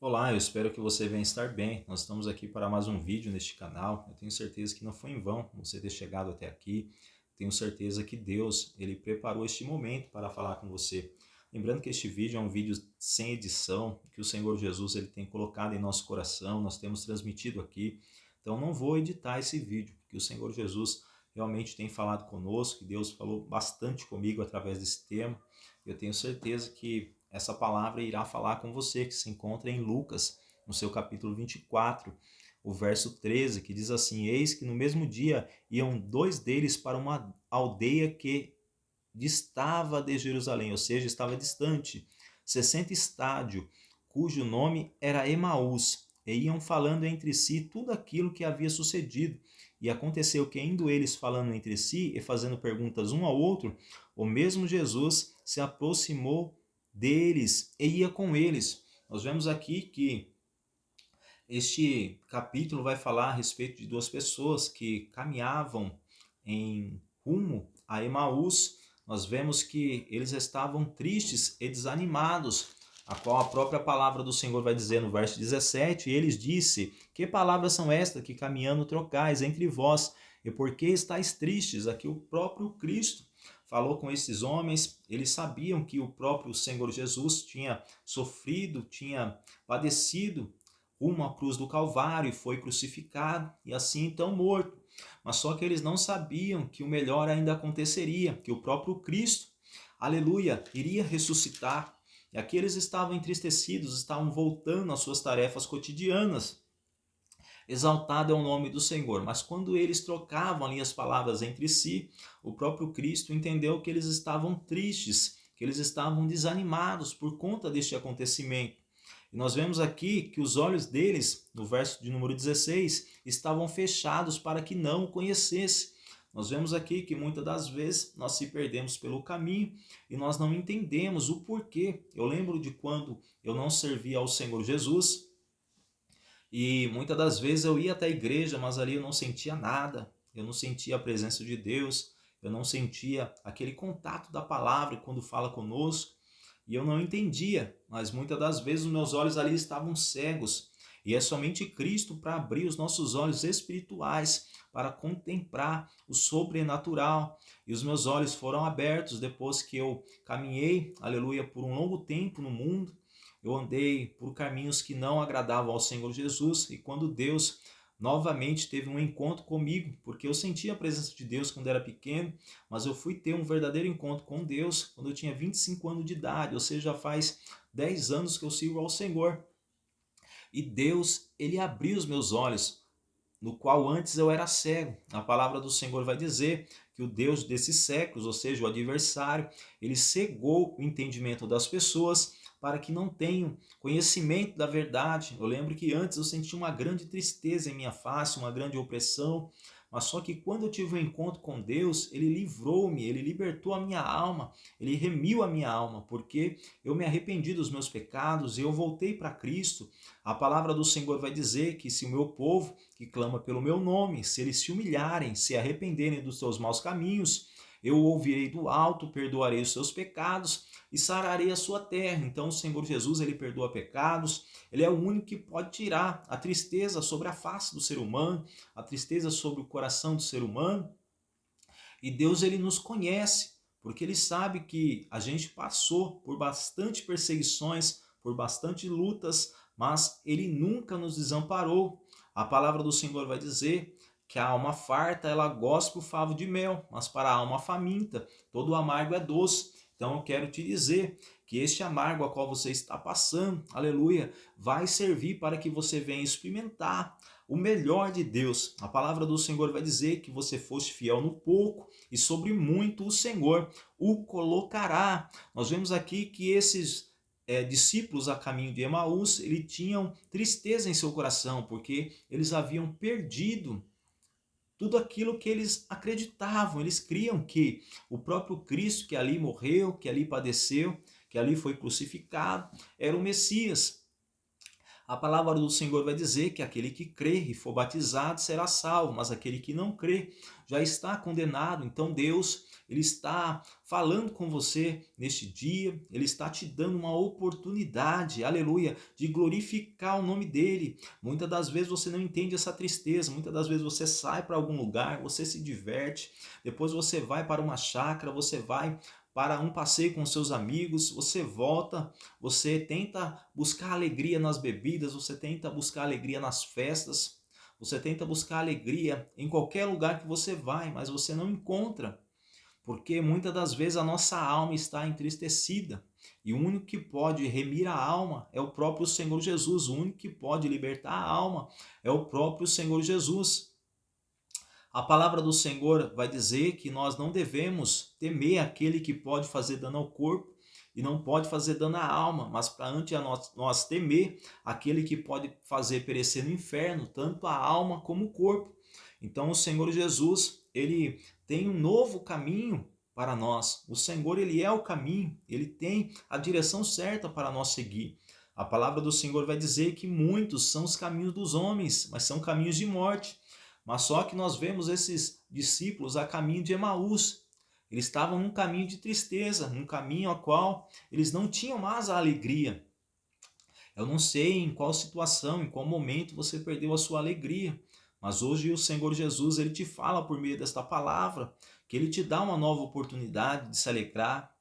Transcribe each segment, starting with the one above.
Olá, eu espero que você venha estar bem. Nós estamos aqui para mais um vídeo neste canal. Eu tenho certeza que não foi em vão você ter chegado até aqui. Tenho certeza que Deus, ele preparou este momento para falar com você. Lembrando que este vídeo é um vídeo sem edição, que o Senhor Jesus ele tem colocado em nosso coração, nós temos transmitido aqui. Então não vou editar esse vídeo, que o Senhor Jesus realmente tem falado conosco, que Deus falou bastante comigo através desse tema. Eu tenho certeza que essa palavra irá falar com você, que se encontra em Lucas, no seu capítulo 24, o verso 13, que diz assim: Eis que no mesmo dia iam dois deles para uma aldeia que distava de Jerusalém, ou seja, estava distante, 60 estádio, cujo nome era Emaús, e iam falando entre si tudo aquilo que havia sucedido. E aconteceu que, indo eles falando entre si e fazendo perguntas um ao outro, o mesmo Jesus se aproximou deles e ia com eles. Nós vemos aqui que este capítulo vai falar a respeito de duas pessoas que caminhavam em rumo a Emaús. Nós vemos que eles estavam tristes e desanimados, a qual a própria palavra do Senhor vai dizer no verso 17, e eles disse: Que palavras são estas que caminhando trocais entre vós, e por que estáis tristes? Aqui o próprio Cristo falou com esses homens, eles sabiam que o próprio Senhor Jesus tinha sofrido, tinha padecido rumo à cruz do Calvário e foi crucificado e assim então morto. Mas só que eles não sabiam que o melhor ainda aconteceria, que o próprio Cristo, aleluia, iria ressuscitar. E aqui eles estavam entristecidos, estavam voltando às suas tarefas cotidianas. Exaltado é o nome do Senhor. Mas quando eles trocavam ali as palavras entre si, o próprio Cristo entendeu que eles estavam tristes, que eles estavam desanimados por conta deste acontecimento. E nós vemos aqui que os olhos deles, no verso de número 16, estavam fechados para que não o conhecesse. Nós vemos aqui que muitas das vezes nós se perdemos pelo caminho e nós não entendemos o porquê. Eu lembro de quando eu não servia ao Senhor Jesus e muitas das vezes eu ia até a igreja, mas ali eu não sentia nada, eu não sentia a presença de Deus, eu não sentia aquele contato da palavra quando fala conosco. E eu não entendia, mas muitas das vezes os meus olhos ali estavam cegos. E é somente Cristo para abrir os nossos olhos espirituais, para contemplar o sobrenatural. E os meus olhos foram abertos depois que eu caminhei, aleluia, por um longo tempo no mundo. Eu andei por caminhos que não agradavam ao Senhor Jesus. E quando Deus novamente teve um encontro comigo, porque eu sentia a presença de Deus quando era pequeno, mas eu fui ter um verdadeiro encontro com Deus quando eu tinha 25 anos de idade, ou seja, já faz 10 anos que eu sirvo ao Senhor. E Deus, ele abriu os meus olhos, no qual antes eu era cego. A palavra do Senhor vai dizer que o Deus desses séculos, ou seja, o adversário, ele cegou o entendimento das pessoas para que não tenham conhecimento da verdade. Eu lembro que antes eu sentia uma grande tristeza em minha face, uma grande opressão, mas só que quando eu tive um encontro com Deus, ele livrou-me, ele libertou a minha alma, ele remiu a minha alma, porque eu me arrependi dos meus pecados e eu voltei para Cristo. A palavra do Senhor vai dizer que se o meu povo, que clama pelo meu nome, se eles se humilharem, se arrependerem dos seus maus caminhos, eu ouvirei do alto, perdoarei os seus pecados e sararei a sua terra. Então o Senhor Jesus, ele perdoa pecados, ele é o único que pode tirar a tristeza sobre a face do ser humano, a tristeza sobre o coração do ser humano. E Deus, ele nos conhece, porque ele sabe que a gente passou por bastante perseguições, por bastante lutas, mas ele nunca nos desamparou. A palavra do Senhor vai dizer que a alma farta, ela gosta do favo de mel, mas para a alma faminta, todo amargo é doce. Então eu quero te dizer que este amargo a qual você está passando, aleluia, vai servir para que você venha experimentar o melhor de Deus. A palavra do Senhor vai dizer que você foste fiel no pouco e sobre muito o Senhor o colocará. Nós vemos aqui que esses discípulos a caminho de Emaús, eles tinham tristeza em seu coração, porque eles haviam perdido tudo aquilo que eles acreditavam. Eles criam que o próprio Cristo que ali morreu, que ali padeceu, que ali foi crucificado, era o Messias. A palavra do Senhor vai dizer que aquele que crê e for batizado será salvo, mas aquele que não crê já está condenado. Então Deus, ele está falando com você neste dia, ele está te dando uma oportunidade, aleluia, de glorificar o nome dele. Muitas das vezes você não entende essa tristeza, muitas das vezes você sai para algum lugar, você se diverte, depois você vai para uma chácara, você vai para um passeio com seus amigos, você volta, você tenta buscar alegria nas bebidas, você tenta buscar alegria nas festas, você tenta buscar alegria em qualquer lugar que você vai, mas você não encontra, porque muitas das vezes a nossa alma está entristecida. E o único que pode remir a alma é o próprio Senhor Jesus, o único que pode libertar a alma é o próprio Senhor Jesus. A palavra do Senhor vai dizer que nós não devemos temer aquele que pode fazer dano ao corpo e não pode fazer dano à alma, mas para antes nós temer aquele que pode fazer perecer no inferno, tanto a alma como o corpo. Então o Senhor Jesus, ele tem um novo caminho para nós. O Senhor, ele é o caminho, ele tem a direção certa para nós seguir. A palavra do Senhor vai dizer que muitos são os caminhos dos homens, mas são caminhos de morte. Mas só que nós vemos esses discípulos a caminho de Emaús. Eles estavam num caminho de tristeza, num caminho a qual eles não tinham mais a alegria. Eu não sei em qual situação, em qual momento você perdeu a sua alegria, mas hoje o Senhor Jesus, ele te fala por meio desta palavra, que ele te dá uma nova oportunidade de se alegrar.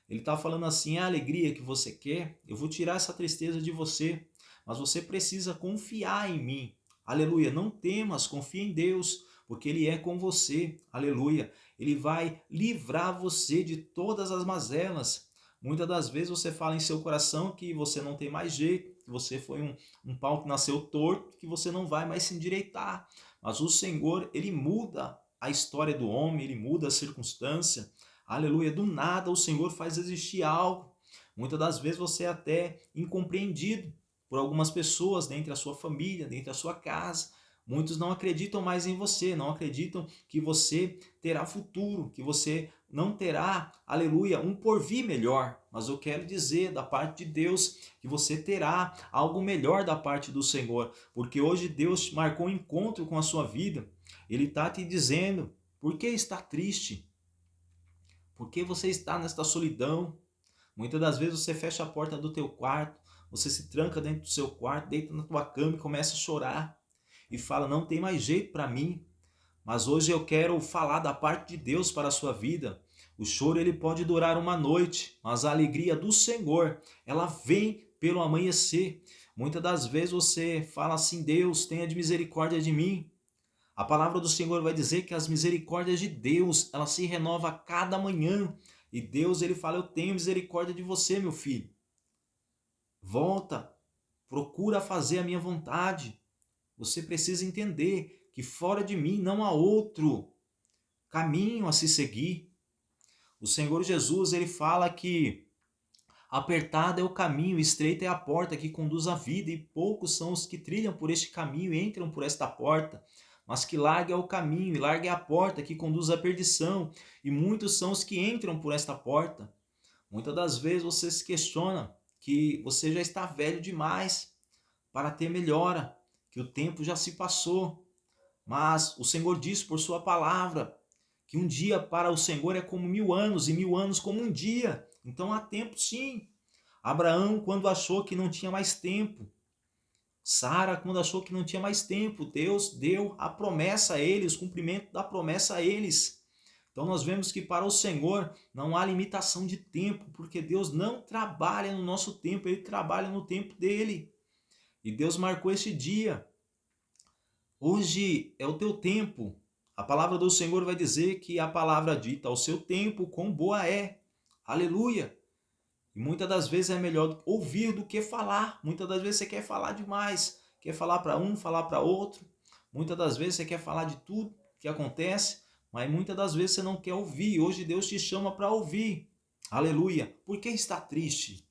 Ele está falando assim, a alegria que você quer, eu vou tirar essa tristeza de você, mas você precisa confiar em mim. Aleluia, não temas, confia em Deus, porque Ele é com você. Aleluia, Ele vai livrar você de todas as mazelas. Muitas das vezes você fala em seu coração que você não tem mais jeito, que você foi um pau que nasceu torto, que você não vai mais se endireitar. Mas o Senhor, Ele muda a história do homem, Ele muda a circunstância. Aleluia, do nada o Senhor faz existir algo. Muitas das vezes você é até incompreendido por algumas pessoas dentro da sua família, dentro da sua casa. Muitos não acreditam mais em você, não acreditam que você terá futuro, que você não terá, aleluia, um porvir melhor. Mas eu quero dizer da parte de Deus que você terá algo melhor da parte do Senhor, porque hoje Deus marcou um encontro com a sua vida. Ele está te dizendo, por que está triste? Por que você está nesta solidão? Muitas das vezes você fecha a porta do teu quarto, você se tranca dentro do seu quarto, deita na tua cama e começa a chorar. E fala, não tem mais jeito para mim. Mas hoje eu quero falar da parte de Deus para a sua vida. O choro ele pode durar uma noite, mas a alegria do Senhor, ela vem pelo amanhecer. Muitas das vezes você fala assim, Deus, tenha de misericórdia de mim. A palavra do Senhor vai dizer que as misericórdias de Deus, ela se renova a cada manhã. E Deus, ele fala, eu tenho misericórdia de você, meu filho. Volta, procura fazer a minha vontade. Você precisa entender que fora de mim não há outro caminho a se seguir. O Senhor Jesus, ele fala que apertado é o caminho, estreita é a porta que conduz à vida, e poucos são os que trilham por este caminho e entram por esta porta. Mas que larga é o caminho e larga é a porta que conduz à perdição, e muitos são os que entram por esta porta. Muitas das vezes você se questiona que você já está velho demais para ter melhora, que o tempo já se passou. Mas o Senhor diz por sua palavra que um dia para o Senhor é como 1000 anos e 1000 anos como um dia. Então há tempo sim. Abraão, quando achou que não tinha mais tempo. Sara, quando achou que não tinha mais tempo. Deus deu a promessa a eles, o cumprimento da promessa a eles. Então nós vemos que para o Senhor não há limitação de tempo, porque Deus não trabalha no nosso tempo, Ele trabalha no tempo dEle. E Deus marcou este dia. Hoje é o teu tempo. A palavra do Senhor vai dizer que a palavra dita ao seu tempo, quão boa é. Aleluia! E muitas das vezes é melhor ouvir do que falar. Muitas das vezes você quer falar demais. Quer falar para um, falar para outro. Muitas das vezes você quer falar de tudo que acontece, mas muitas das vezes você não quer ouvir. Hoje Deus te chama para ouvir. Aleluia! Por que está triste?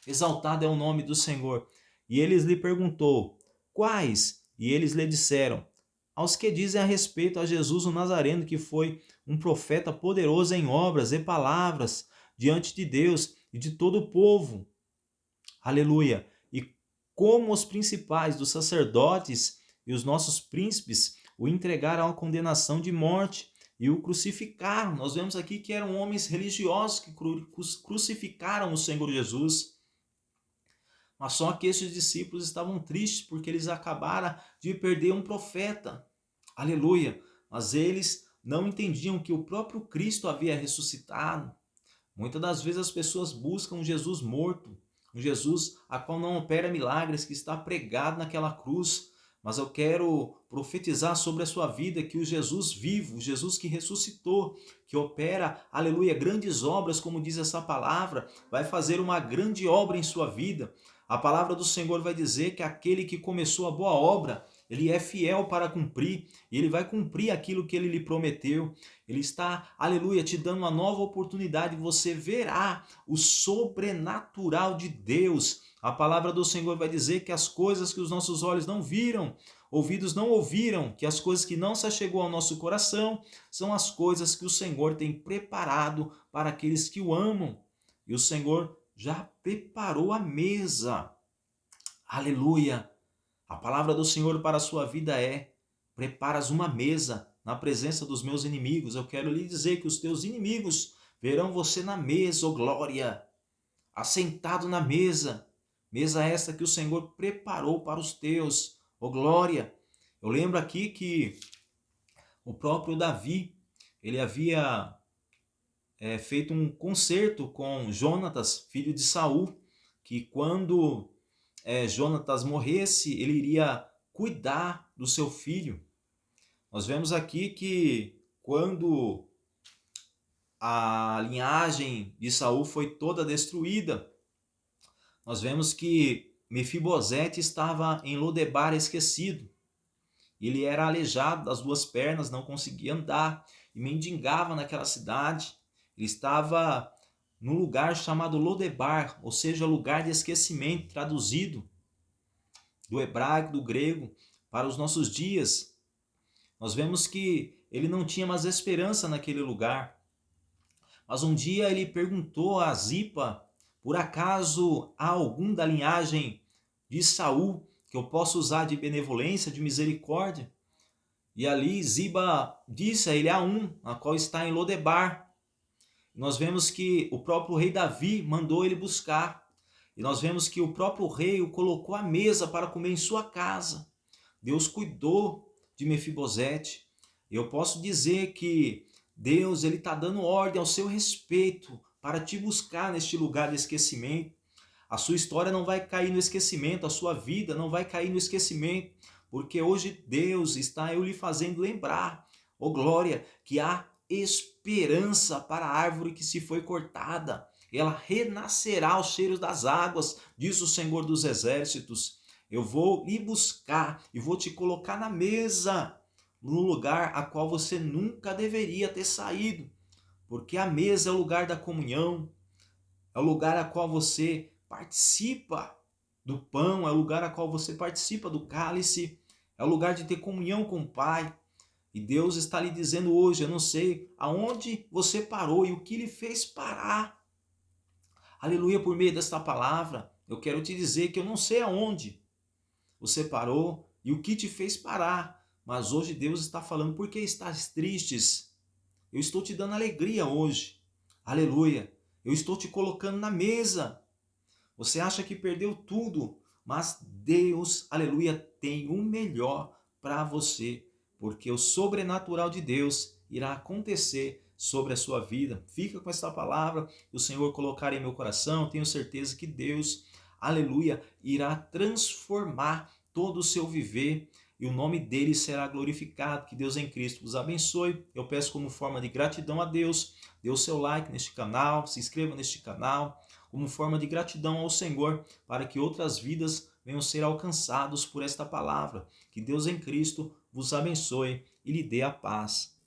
Exaltado é o nome do Senhor. E eles lhe perguntou, quais? E eles lhe disseram, aos que dizem a respeito a Jesus o Nazareno, que foi um profeta poderoso em obras e palavras diante de Deus e de todo o povo. Aleluia! E como os principais dos sacerdotes e os nossos príncipes o entregaram à condenação de morte e o crucificaram. Nós vemos aqui que eram homens religiosos que crucificaram o Senhor Jesus. Mas só que esses discípulos estavam tristes porque eles acabaram de perder um profeta. Aleluia! Mas eles não entendiam que o próprio Cristo havia ressuscitado. Muitas das vezes as pessoas buscam um Jesus morto, um Jesus a qual não opera milagres, que está pregado naquela cruz. Mas eu quero profetizar sobre a sua vida que o Jesus vivo, o Jesus que ressuscitou, que opera, aleluia, grandes obras, como diz essa palavra, vai fazer uma grande obra em sua vida. A palavra do Senhor vai dizer que aquele que começou a boa obra, ele é fiel para cumprir, e ele vai cumprir aquilo que ele lhe prometeu. Ele está, aleluia, te dando uma nova oportunidade. Você verá o sobrenatural de Deus. A palavra do Senhor vai dizer que as coisas que os nossos olhos não viram, ouvidos não ouviram, que as coisas que não se achegou ao nosso coração, são as coisas que o Senhor tem preparado para aqueles que o amam. E o Senhor já preparou a mesa. Aleluia! A palavra do Senhor para a sua vida é: preparas uma mesa na presença dos meus inimigos. Eu quero lhe dizer que os teus inimigos verão você na mesa, ó glória, assentado na mesa. Mesa esta que o Senhor preparou para os teus, ó glória. Eu lembro aqui que o próprio Davi, ele havia feito um concerto com Jonatas, filho de Saul, que quando Jonatas morresse, ele iria cuidar do seu filho. Nós vemos aqui que quando a linhagem de Saul foi toda destruída, nós vemos que Mefibosete estava em Lodebar esquecido. Ele era aleijado das duas pernas, não conseguia andar e mendigava naquela cidade. Ele estava num lugar chamado Lodebar, ou seja, lugar de esquecimento, traduzido do hebraico, do grego, para os nossos dias. Nós vemos que ele não tinha mais esperança naquele lugar. Mas um dia ele perguntou a Zipa: por acaso há algum da linhagem de Saul que eu possa usar de benevolência, de misericórdia? E ali Ziba disse a ele: há um, a qual está em Lodebar. Nós vemos que o próprio rei Davi mandou ele buscar. E nós vemos que o próprio rei o colocou à mesa para comer em sua casa. Deus cuidou de Mefibosete. Eu posso dizer que Deus ele está dando ordem ao seu respeito para te buscar neste lugar de esquecimento. A sua história não vai cair no esquecimento, a sua vida não vai cair no esquecimento, porque hoje Deus está lhe fazendo lembrar, oh glória, que há esperança para a árvore que se foi cortada. Ela renascerá aos cheiros das águas, diz o Senhor dos Exércitos. Eu vou lhe buscar e vou te colocar na mesa, no lugar a qual você nunca deveria ter saído, porque a mesa é o lugar da comunhão, é o lugar a qual você participa do pão, é o lugar a qual você participa do cálice, é o lugar de ter comunhão com o Pai. E Deus está lhe dizendo hoje: eu não sei aonde você parou e o que lhe fez parar. Aleluia, por meio desta palavra, eu quero te dizer que eu não sei aonde você parou e o que te fez parar, mas hoje Deus está falando: por que estás tristes? Eu estou te dando alegria hoje. Aleluia. Eu estou te colocando na mesa. Você acha que perdeu tudo, mas Deus, aleluia, tem o melhor para você, porque o sobrenatural de Deus irá acontecer sobre a sua vida. Fica com essa palavra, o Senhor colocar em meu coração. Tenho certeza que Deus, aleluia, irá transformar todo o seu viver e o nome dele será glorificado. Que Deus em Cristo vos abençoe. Eu peço como forma de gratidão a Deus, dê o seu like neste canal, se inscreva neste canal, como forma de gratidão ao Senhor, para que outras vidas venham ser alcançados por esta palavra. Que Deus em Cristo vos abençoe e lhe dê a paz.